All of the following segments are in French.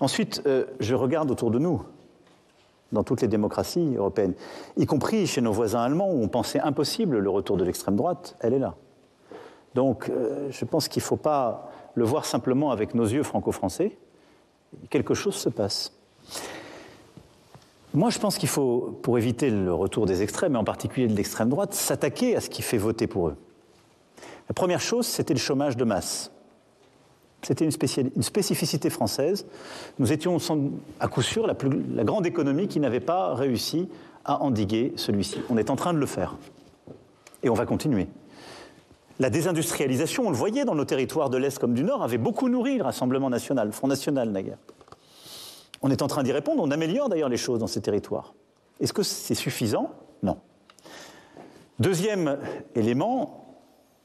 Ensuite, je regarde autour de nous, dans toutes les démocraties européennes, y compris chez nos voisins allemands, où on pensait impossible le retour de l'extrême droite, elle est là. Donc, je pense qu'il ne faut pas le voir simplement avec nos yeux franco-français. Quelque chose se passe. Moi, je pense qu'il faut, pour éviter le retour des extrêmes, et en particulier de l'extrême droite, s'attaquer à ce qui fait voter pour eux. La première chose, c'était le chômage de masse. C'était une spécificité française. Nous étions à coup sûr la grande économie qui n'avait pas réussi à endiguer celui-ci. On est en train de le faire. Et on va continuer. La désindustrialisation, on le voyait dans nos territoires de l'Est comme du Nord, avait beaucoup nourri le Rassemblement national, le Front national naguère. On est en train d'y répondre, on améliore d'ailleurs les choses dans ces territoires. Est-ce que c'est suffisant? Non. Deuxième élément,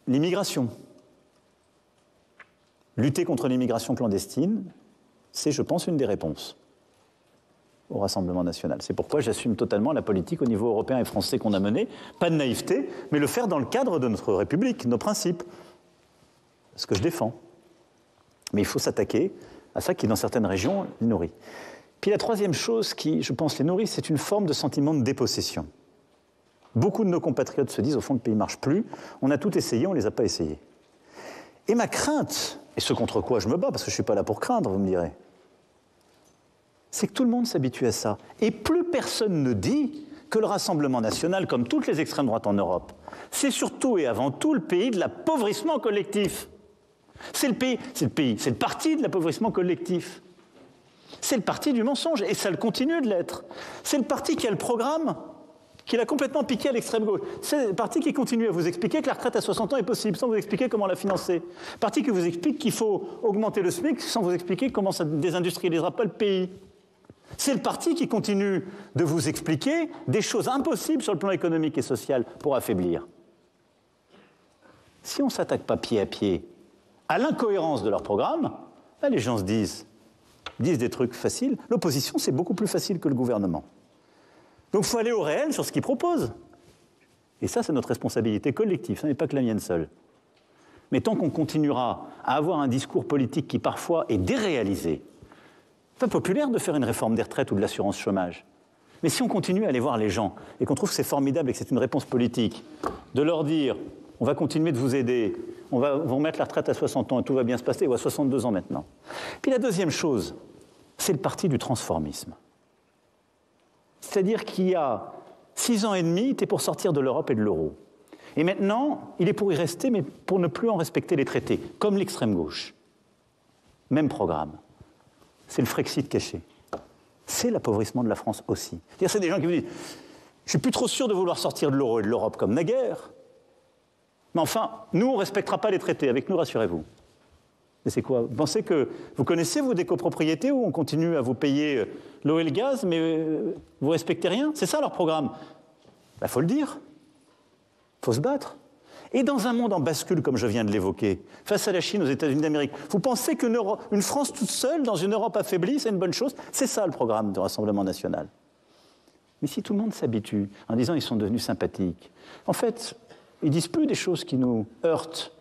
l'immigration. Lutter contre l'immigration clandestine, c'est, je pense, une des réponses au Rassemblement national. C'est pourquoi j'assume totalement la politique au niveau européen et français qu'on a menée. Pas de naïveté, mais le faire dans le cadre de notre République, nos principes. Ce que je défends. Mais il faut s'attaquer à ça qui, dans certaines régions, les nourrit. Puis la troisième chose qui, je pense, les nourrit, c'est une forme de sentiment de dépossession. Beaucoup de nos compatriotes se disent, au fond, le pays ne marche plus. On a tout essayé, on ne les a pas essayés. Et ma crainte, et ce contre quoi je me bats, parce que je ne suis pas là pour craindre, vous me direz, c'est que tout le monde s'habitue à ça. Et plus personne ne dit que le Rassemblement national, comme toutes les extrêmes droites en Europe, c'est surtout et avant tout le pays de l'appauvrissement collectif. C'est le parti de l'appauvrissement collectif. C'est le parti du mensonge, et ça le continue de l'être. C'est le parti qui a le programme qu'il a complètement piqué à l'extrême gauche. C'est le parti qui continue à vous expliquer que la retraite à 60 ans est possible, sans vous expliquer comment la financer. Le parti qui vous explique qu'il faut augmenter le SMIC, sans vous expliquer comment ça ne désindustrialisera pas le pays. C'est le parti qui continue de vous expliquer des choses impossibles sur le plan économique et social pour affaiblir. Si on ne s'attaque pas pied à pied à l'incohérence de leur programme, là, les gens se disent des trucs faciles. L'opposition, c'est beaucoup plus facile que le gouvernement. Donc il faut aller au réel sur ce qu'ils proposent. Et ça, c'est notre responsabilité collective, ça n'est pas que la mienne seule. Mais tant qu'on continuera à avoir un discours politique qui parfois est déréalisé, c'est pas populaire de faire une réforme des retraites ou de l'assurance chômage. Mais si on continue à aller voir les gens et qu'on trouve que c'est formidable et que c'est une réponse politique, de leur dire on va continuer de vous aider, on va vous remettre la retraite à 60 ans et tout va bien se passer, ou à 62 ans maintenant. Puis la deuxième chose, c'est le parti du transformisme. C'est-à-dire qu'il y a 6 ans et demi, il était pour sortir de l'Europe et de l'euro. Et maintenant, il est pour y rester, mais pour ne plus en respecter les traités, comme l'extrême gauche. Même programme. C'est le Frexit caché. C'est l'appauvrissement de la France aussi. C'est-à-dire, c'est des gens qui vous disent « Je ne suis plus trop sûr de vouloir sortir de l'euro et de l'Europe comme naguère, mais enfin, nous, on ne respectera pas les traités. Avec nous, rassurez-vous. » Mais c'est quoi? Vous pensez que vous connaissez, vous, des copropriétés où on continue à vous payer l'eau et le gaz, mais vous ne respectez rien? C'est ça leur programme. Il faut le dire. Il faut se battre. Et dans un monde en bascule, comme je viens de l'évoquer, face à la Chine, aux États-Unis d'Amérique, vous pensez qu'une France toute seule, dans une Europe affaiblie, c'est une bonne chose? C'est ça le programme du Rassemblement national. Mais si tout le monde s'habitue, en disant ils sont devenus sympathiques, en fait, ils ne disent plus des choses qui nous heurtent,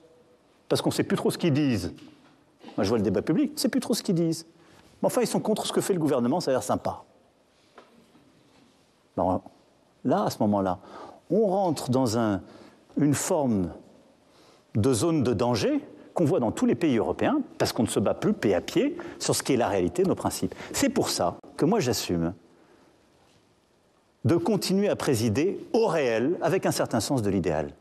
parce qu'on ne sait plus trop ce qu'ils disent. Moi, je vois le débat public, on ne sait plus trop ce qu'ils disent. Mais enfin, ils sont contre ce que fait le gouvernement, ça a l'air sympa. Alors, là, à ce moment-là, on rentre dans une forme de zone de danger qu'on voit dans tous les pays européens, parce qu'on ne se bat plus pied à pied sur ce qui est la réalité de nos principes. C'est pour ça que moi, j'assume de continuer à présider au réel avec un certain sens de l'idéal.